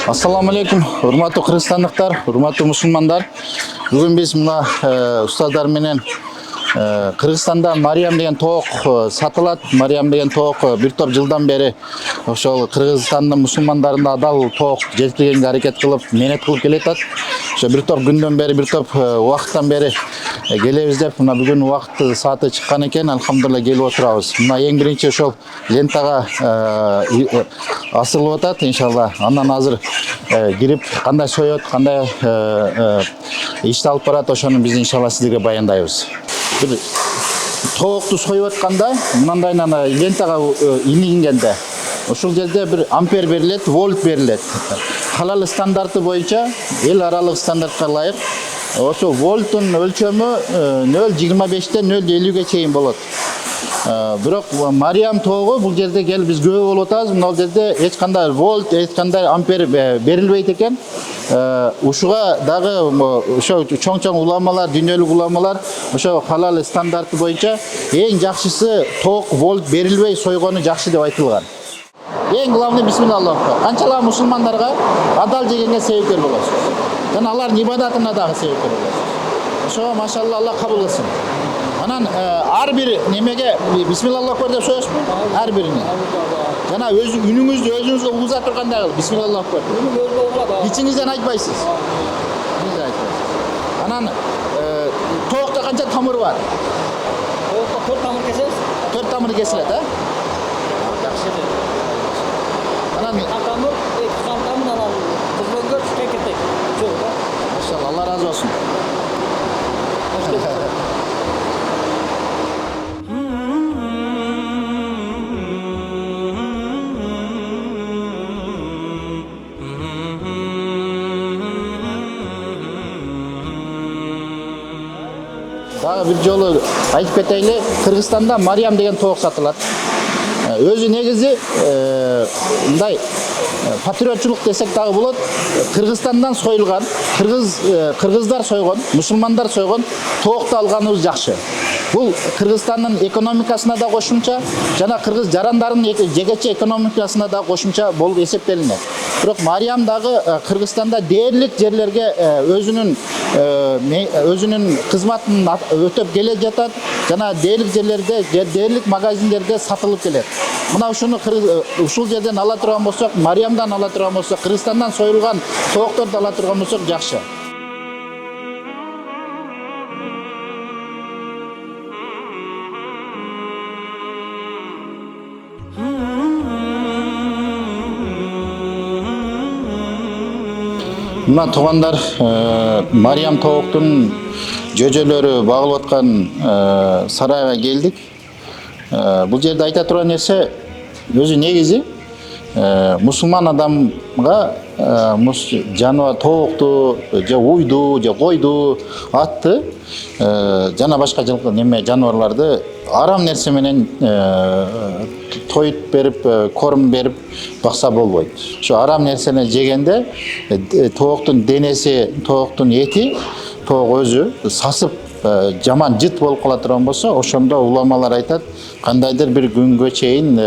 Ассаламу алейкум, урматтуу кыргызстандыктар, урматтуу мусулмандар. Бүгүн биз мына устаздар менен Кыргызстанда Мариям деген тоок сатылат. Мариям деген тоок бир топ жылдан бери ошол Кыргызстандын мусулмандарына адал тоок жеткиргенге аракет кылып, менет кылып келатат. Ошо бир топ күндөн бери, бир топ убакыттан бери келебиз деп, мына бүгүн убакыт сааты чыккан экен, алхамдулилла келип отурабыз. Мына эң биринчи ошол лентага асырылып атат, иншалла. Андан азыр кирип, кандай соёт, кандай ишти алып барат, ошону биз иншалла сиздерге баяндайбыз. Бир тоокту союп атканда, мындай лентага илингенде, ушул жерде бир ампер берилет, вольт берилет. Халал стандарты боюнча, эл аралык стандартка ылайык, ошо вольттун өлчөмү 0,25-тен 0,50-ге чейин болот. Бирок Мариям тоогу бул жерде келип биз күбө болуп атабыз. Мына жерде эч кандай вольт, эч кандай ампер берилбейт экен. Ушуга дагы ошо чоң уламалар, дүйнөлүк уламалар ошо халал стандарты боюнча эң жакшысы тоок вольт берилбей сойгону жакшы деп айтылган. Эң главный бисмиллах. Канчалык мусулмандарга адал жегенге себепкер болосуз. Жана алардын ибадатына дагы себепкер болосуз. Ошо машалла Аллах кабыл кылсын. Анан ар бир немеге бисмиллах акбар деп соёсузбу? Ар бирине. Жана өз үнүңүздү өзүңүзгө угуза тургандай кылып бисмиллах акбар. Ичиңизден айтпайсыз. Анан тоокто канча тамыр бар? Тоокто 4 тамыр кесебиз. 4 тамыр кесилет, а? Жакшы. Анан тамыр, 2 тамыр анан кызгөнгө кекетек. Машалла, Алла разы болсун. Дагы бир жолу айтып кетейли, Кыргызстанда Мариям деген тоок сатылат. Өзү негизи мындай патриотчулук десек дагы болот. Кыргызстандан союлган, кыргыздар сойгон, мусулмандар сойгон тоокду алганыбыз жакшы. Бул Кыргызстандын экономикасына да кошумча, жана кыргыз жарандарынын жегече экономикасына да кошумча болуп эсептелинет. Бирок Мариям дагы Кыргызстанда дээрлик жерлерге өзүнүн кызматын өтөп келе жатат, жана дээрлик жерлерде, дээрлик магазиндерде сатылып келет. Мына ушул жерден ала турган болсок, Мариямдан ала турган болсок, Кыргызстандан союлган тоокторду ала турган болсок жакшы. Мына туугандар, Мариям тооктун жөжөлөрү багылып аткан сарайга келдик. Бул жерде айта турган нерсе өзү негизи мусулман адамга жаныбар тоокту, же уйду, же койду, атты жана башка жаныбарларды арам нерсе менен тоюп берип, корм берип бакса болбойт. Ошо арам нерсени жегенде тооктун денеси, тооктун эти, тоок өзү сасып жаман жыт болуп кала турган болсо, ошондо уламалар айтат, кандайдыр бир күнгө чейин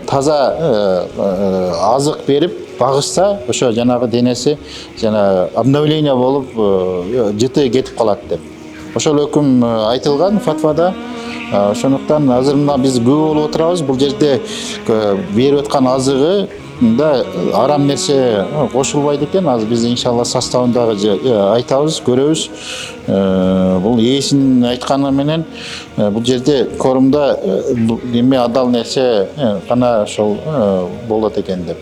таза азык берип багышса, ошо жанагы денеси жана обновление болуп жыты кетип калат деп. Ошол өкүм айтылган фатвада. Ошондуктан азыр мына биз күбө болуп отурабыз. Бул жерде берип аткан азыгы да арам нерсе кошулбайт экен. Азыр биз иншалла составын дагы айтабыз, көрөбүз. Бул ээсинин айтканы менен бул жерде корумда эме адал нерсе гана ошол болот экен деп.